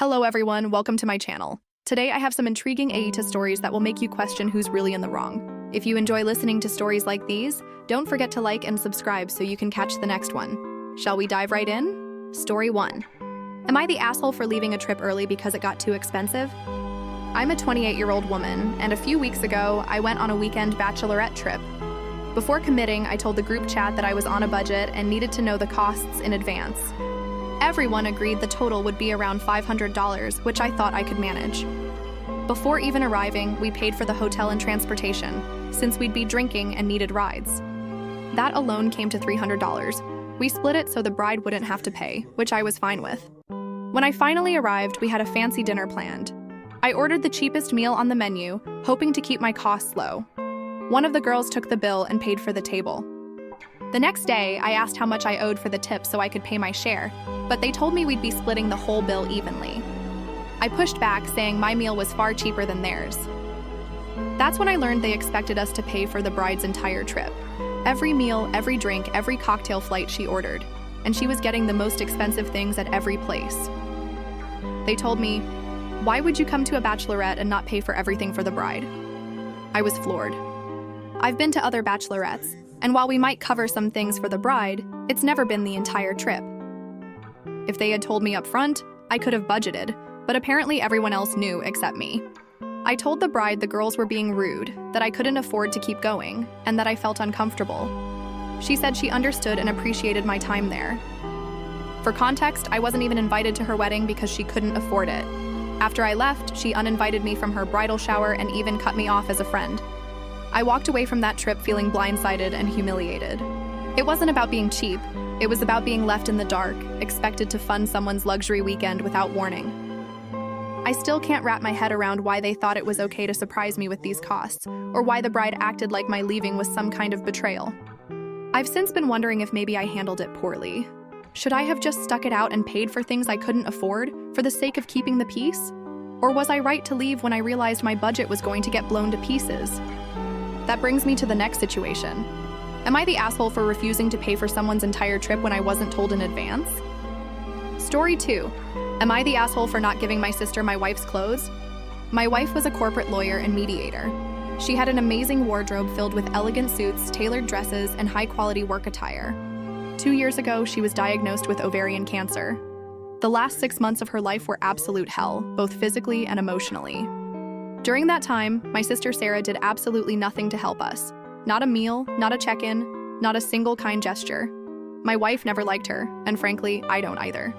Hello everyone, welcome to my channel. Today I have some intriguing AITA stories that will make you question who's really in the wrong. If you enjoy listening to stories like these, don't forget to like and subscribe so you can catch the next one. Shall we dive right in? Story 1. Am I the asshole for leaving a trip early because it got too expensive? I'm a 28-year-old woman, and a few weeks ago, I went on a weekend bachelorette trip. Before committing, I told the group chat that I was on a budget and needed to know the costs in advance. Everyone agreed the total would be around $500, which I thought I could manage. Before even arriving, we paid for the hotel and transportation, since we'd be drinking and needed rides. That alone came to $300. We split it so the bride wouldn't have to pay, which I was fine with. When I finally arrived, we had a fancy dinner planned. I ordered the cheapest meal on the menu, hoping to keep my costs low. One of the girls took the bill and paid for the table. The next day, I asked how much I owed for the tip so I could pay my share, but they told me we'd be splitting the whole bill evenly. I pushed back, saying my meal was far cheaper than theirs. That's when I learned they expected us to pay for the bride's entire trip. Every meal, every drink, every cocktail flight she ordered, and she was getting the most expensive things at every place. They told me, "Why would you come to a bachelorette and not pay for everything for the bride?" I was floored. I've been to other bachelorettes, and while we might cover some things for the bride, it's never been the entire trip. If they had told me up front, I could have budgeted, but apparently everyone else knew except me. I told the bride the girls were being rude, that I couldn't afford to keep going, and that I felt uncomfortable. She said she understood and appreciated my time there. For context, I wasn't even invited to her wedding because she couldn't afford it. After I left, she uninvited me from her bridal shower and even cut me off as a friend. I walked away from that trip feeling blindsided and humiliated. It wasn't about being cheap, it was about being left in the dark, expected to fund someone's luxury weekend without warning. I still can't wrap my head around why they thought it was okay to surprise me with these costs, or why the bride acted like my leaving was some kind of betrayal. I've since been wondering if maybe I handled it poorly. Should I have just stuck it out and paid for things I couldn't afford for the sake of keeping the peace? Or was I right to leave when I realized my budget was going to get blown to pieces? That brings me to the next situation. Am I the asshole for refusing to pay for someone's entire trip when I wasn't told in advance? Story 2. Am I the asshole for not giving my sister my wife's clothes? My wife was a corporate lawyer and mediator. She had an amazing wardrobe filled with elegant suits, tailored dresses, and high-quality work attire. 2 years ago, she was diagnosed with ovarian cancer. The last 6 months of her life were absolute hell, both physically and emotionally. During that time, my sister Sarah did absolutely nothing to help us. Not a meal, not a check-in, not a single kind gesture. My wife never liked her, and frankly, I don't either.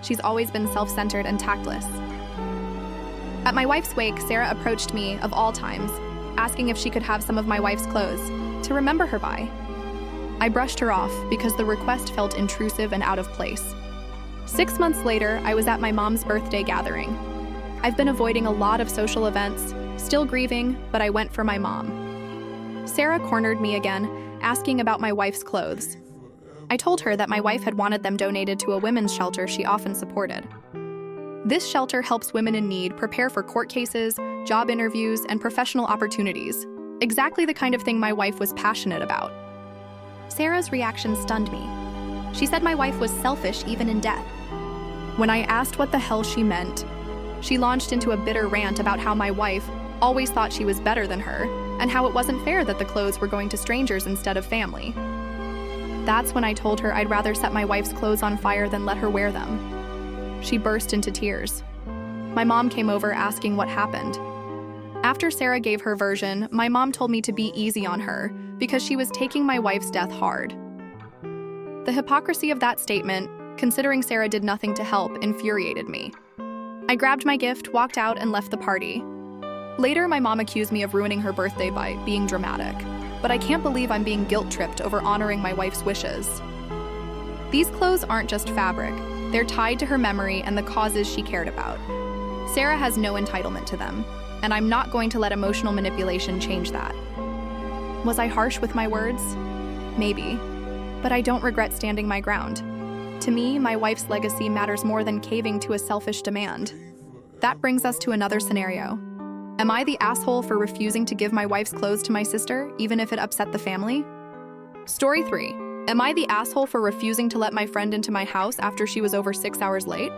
She's always been self-centered and tactless. At my wife's wake, Sarah approached me, of all times, asking if she could have some of my wife's clothes, to remember her by. I brushed her off because the request felt intrusive and out of place. 6 months later, I was at my mom's birthday gathering. I've been avoiding a lot of social events, still grieving, but I went for my mom. Sarah cornered me again, asking about my wife's clothes. I told her that my wife had wanted them donated to a women's shelter she often supported. This shelter helps women in need prepare for court cases, job interviews, and professional opportunities. Exactly the kind of thing my wife was passionate about. Sarah's reaction stunned me. She said my wife was selfish even in death. When I asked what the hell she meant, she launched into a bitter rant about how my wife always thought she was better than her, and how it wasn't fair that the clothes were going to strangers instead of family. That's when I told her I'd rather set my wife's clothes on fire than let her wear them. She burst into tears. My mom came over asking what happened. After Sarah gave her version, my mom told me to be easy on her because she was taking my wife's death hard. The hypocrisy of that statement, considering Sarah did nothing to help, infuriated me. I grabbed my gift, walked out, and left the party. Later, my mom accused me of ruining her birthday by being dramatic, but I can't believe I'm being guilt-tripped over honoring my wife's wishes. These clothes aren't just fabric, they're tied to her memory and the causes she cared about. Sarah has no entitlement to them, and I'm not going to let emotional manipulation change that. Was I harsh with my words? Maybe, but I don't regret standing my ground. To me, my wife's legacy matters more than caving to a selfish demand. That brings us to another scenario. Am I the asshole for refusing to give my wife's clothes to my sister, even if it upset the family? Story 3. Am I the asshole for refusing to let my friend into my house after she was over 6 hours late?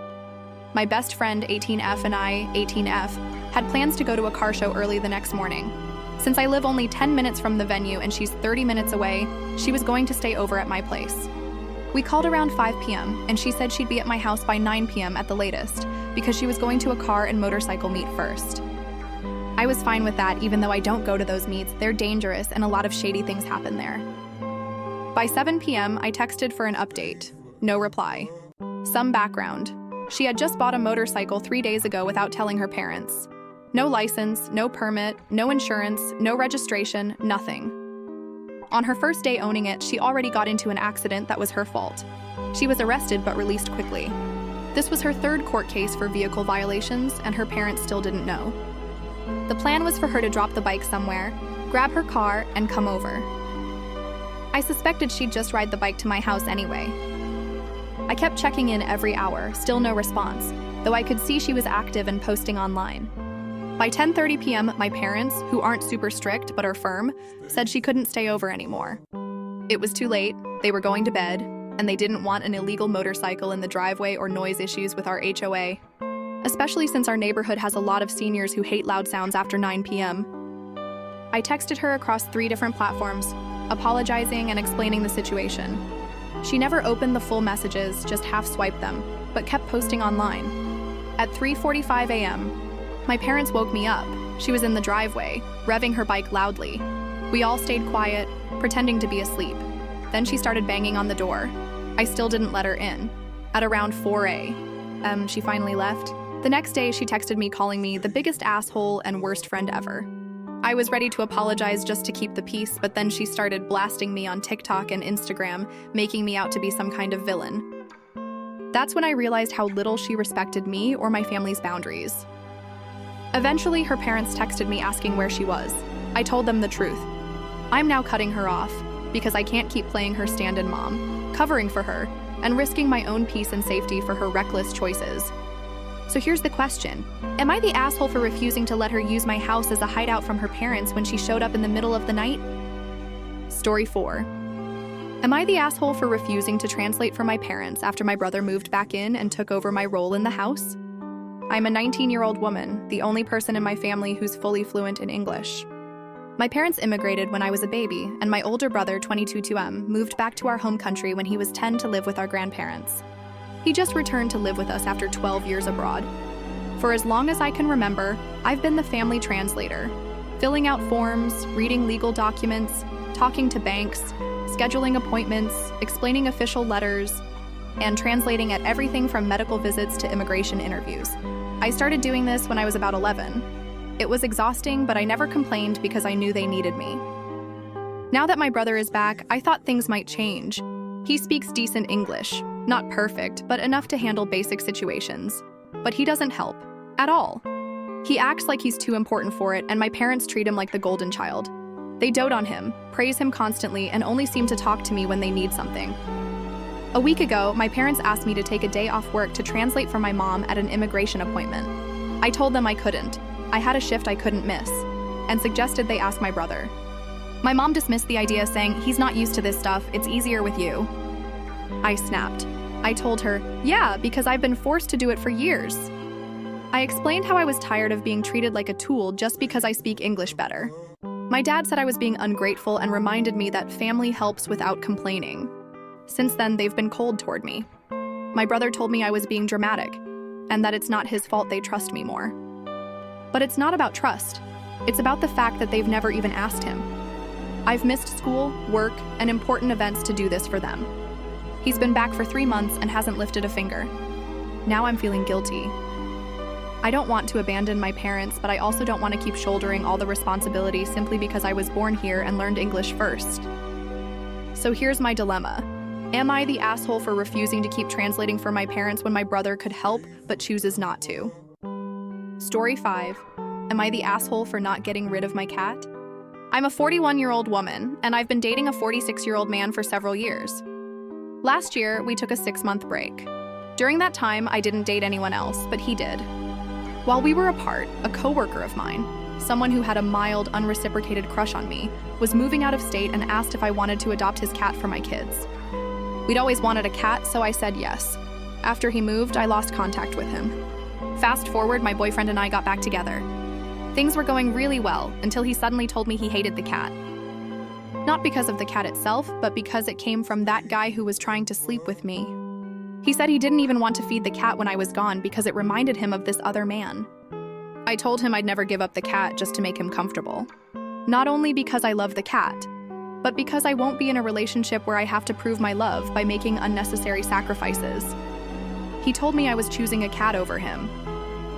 My best friend 18F and I, 18F, had plans to go to a car show early the next morning. Since I live only 10 minutes from the venue and she's 30 minutes away, she was going to stay over at my place. We called around 5 p.m. and she said she'd be at my house by 9 p.m. at the latest because she was going to a car and motorcycle meet first. I was fine with that, even though I don't go to those meets. They're dangerous and a lot of shady things happen there. By 7 p.m., I texted for an update. No reply. Some background. She had just bought a motorcycle 3 days ago without telling her parents. No license, no permit, no insurance, no registration, nothing. On her first day owning it, she already got into an accident that was her fault. She was arrested but released quickly. This was her third court case for vehicle violations, and her parents still didn't know. The plan was for her to drop the bike somewhere, grab her car, and come over. I suspected she'd just ride the bike to my house anyway. I kept checking in every hour, still no response, though I could see she was active and posting online. By 10:30 p.m., my parents, who aren't super strict but are firm, said she couldn't stay over anymore. It was too late, they were going to bed, and they didn't want an illegal motorcycle in the driveway or noise issues with our HOA, especially since our neighborhood has a lot of seniors who hate loud sounds after 9 p.m. I texted her across 3 different platforms, apologizing and explaining the situation. She never opened the full messages, just half-swiped them, but kept posting online. At 3:45 a.m., my parents woke me up. She was in the driveway, revving her bike loudly. We all stayed quiet, pretending to be asleep. Then she started banging on the door. I still didn't let her in. At around 4 a.m., she finally left. The next day, she texted me calling me the biggest asshole and worst friend ever. I was ready to apologize just to keep the peace, but then she started blasting me on TikTok and Instagram, making me out to be some kind of villain. That's when I realized how little she respected me or my family's boundaries. Eventually, her parents texted me asking where she was. I told them the truth. I'm now cutting her off because I can't keep playing her stand-in mom, covering for her, and risking my own peace and safety for her reckless choices. So here's the question. Am I the asshole for refusing to let her use my house as a hideout from her parents when she showed up in the middle of the night? Story 4. Am I the asshole for refusing to translate for my parents after my brother moved back in and took over my role in the house? I'm a 19-year-old woman, the only person in my family who's fully fluent in English. My parents immigrated when I was a baby, and my older brother, 22-2M, moved back to our home country when he was 10 to live with our grandparents. He just returned to live with us after 12 years abroad. For as long as I can remember, I've been the family translator, filling out forms, reading legal documents, talking to banks, scheduling appointments, explaining official letters, and translating at everything from medical visits to immigration interviews. I started doing this when I was about 11. It was exhausting, but I never complained because I knew they needed me. Now that my brother is back, I thought things might change. He speaks decent English, not perfect, but enough to handle basic situations. But he doesn't help, at all. He acts like he's too important for it, and my parents treat him like the golden child. They dote on him, praise him constantly, and only seem to talk to me when they need something. A week ago, my parents asked me to take a day off work to translate for my mom at an immigration appointment. I told them I couldn't. I had a shift I couldn't miss, and suggested they ask my brother. My mom dismissed the idea, saying, "He's not used to this stuff, it's easier with you." I snapped. I told her, "Yeah, because I've been forced to do it for years." I explained how I was tired of being treated like a tool just because I speak English better. My dad said I was being ungrateful and reminded me that family helps without complaining. Since then, they've been cold toward me. My brother told me I was being dramatic, and that it's not his fault they trust me more. But it's not about trust. It's about the fact that they've never even asked him. I've missed school, work, and important events to do this for them. He's been back for 3 months and hasn't lifted a finger. Now I'm feeling guilty. I don't want to abandon my parents, but I also don't want to keep shouldering all the responsibility simply because I was born here and learned English first. So here's my dilemma. Am I the asshole for refusing to keep translating for my parents when my brother could help but chooses not to? Story 5. Am I the asshole for not getting rid of my cat? I'm a 41-year-old woman, and I've been dating a 46-year-old man for several years. Last year, we took a 6-month break. During that time, I didn't date anyone else, but he did. While we were apart, a coworker of mine, someone who had a mild, unreciprocated crush on me, was moving out of state and asked if I wanted to adopt his cat for my kids. We'd always wanted a cat, so I said yes. After he moved, I lost contact with him. Fast forward, my boyfriend and I got back together. Things were going really well until he suddenly told me he hated the cat. Not because of the cat itself, but because it came from that guy who was trying to sleep with me. He said he didn't even want to feed the cat when I was gone because it reminded him of this other man. I told him I'd never give up the cat just to make him comfortable. Not only because I love the cat, but because I won't be in a relationship where I have to prove my love by making unnecessary sacrifices. He told me I was choosing a cat over him.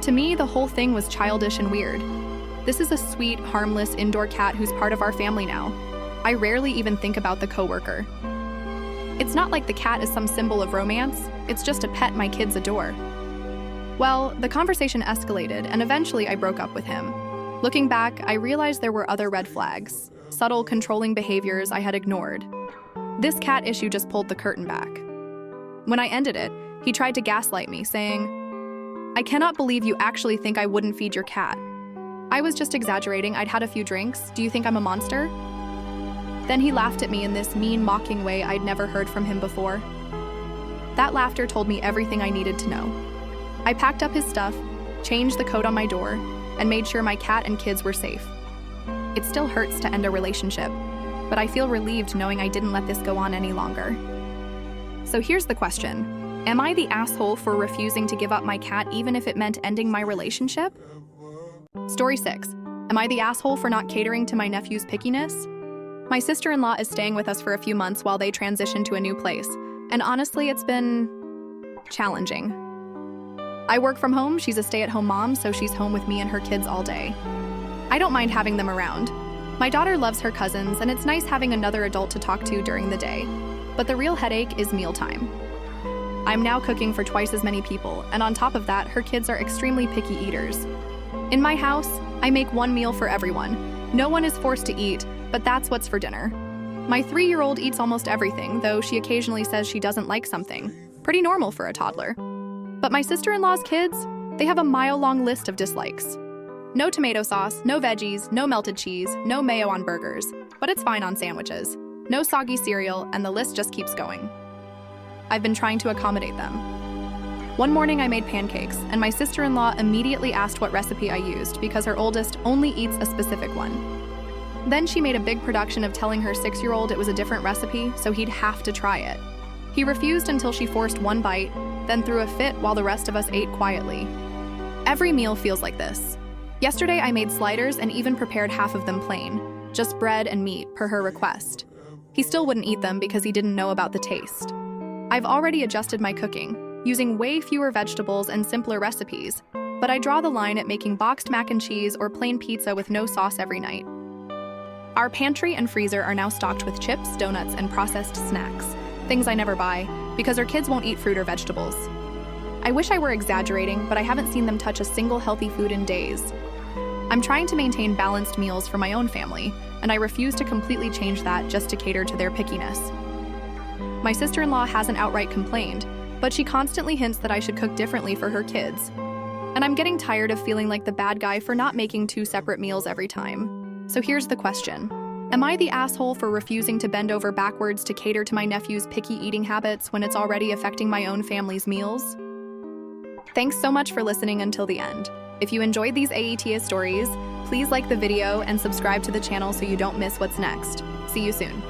To me, the whole thing was childish and weird. This is a sweet, harmless indoor cat who's part of our family now. I rarely even think about the coworker. It's not like the cat is some symbol of romance, it's just a pet my kids adore. Well, the conversation escalated, and eventually I broke up with him. Looking back, I realized there were other red flags, subtle, controlling behaviors I had ignored. This cat issue just pulled the curtain back. When I ended it, he tried to gaslight me, saying, "I cannot believe you actually think I wouldn't feed your cat. I was just exaggerating, I'd had a few drinks. Do you think I'm a monster?" Then he laughed at me in this mean, mocking way I'd never heard from him before. That laughter told me everything I needed to know. I packed up his stuff, changed the code on my door, and made sure my cat and kids were safe. It still hurts to end a relationship, but I feel relieved knowing I didn't let this go on any longer. So here's the question. Am I the asshole for refusing to give up my cat even if it meant ending my relationship? Story 6. Am I the asshole for not catering to my nephew's pickiness? My sister-in-law is staying with us for a few months while they transition to a new place, and honestly, it's been challenging. I work from home, she's a stay-at-home mom, so she's home with me and her kids all day. I don't mind having them around. My daughter loves her cousins, and it's nice having another adult to talk to during the day. But the real headache is mealtime. I'm now cooking for twice as many people, and on top of that, her kids are extremely picky eaters. In my house, I make one meal for everyone. No one is forced to eat, but that's what's for dinner. My 3-year-old eats almost everything, though she occasionally says she doesn't like something. Pretty normal for a toddler. But my sister-in-law's kids, they have a mile-long list of dislikes. No tomato sauce, no veggies, no melted cheese, no mayo on burgers, but it's fine on sandwiches. No soggy cereal, and the list just keeps going. I've been trying to accommodate them. One morning I made pancakes, and my sister-in-law immediately asked what recipe I used because her oldest only eats a specific one. Then she made a big production of telling her 6-year-old it was a different recipe, so he'd have to try it. He refused until she forced one bite, then threw a fit while the rest of us ate quietly. Every meal feels like this. Yesterday I made sliders and even prepared half of them plain, just bread and meat per her request. He still wouldn't eat them because he didn't know about the taste. I've already adjusted my cooking, using way fewer vegetables and simpler recipes, but I draw the line at making boxed mac and cheese or plain pizza with no sauce every night. Our pantry and freezer are now stocked with chips, donuts, and processed snacks, things I never buy, because our kids won't eat fruit or vegetables. I wish I were exaggerating, but I haven't seen them touch a single healthy food in days. I'm trying to maintain balanced meals for my own family, and I refuse to completely change that just to cater to their pickiness. My sister-in-law hasn't outright complained, but she constantly hints that I should cook differently for her kids. And I'm getting tired of feeling like the bad guy for not making 2 separate meals every time. So here's the question. Am I the asshole for refusing to bend over backwards to cater to my nephew's picky eating habits when it's already affecting my own family's meals? Thanks so much for listening until the end. If you enjoyed these AITA stories, please like the video and subscribe to the channel so you don't miss what's next. See you soon.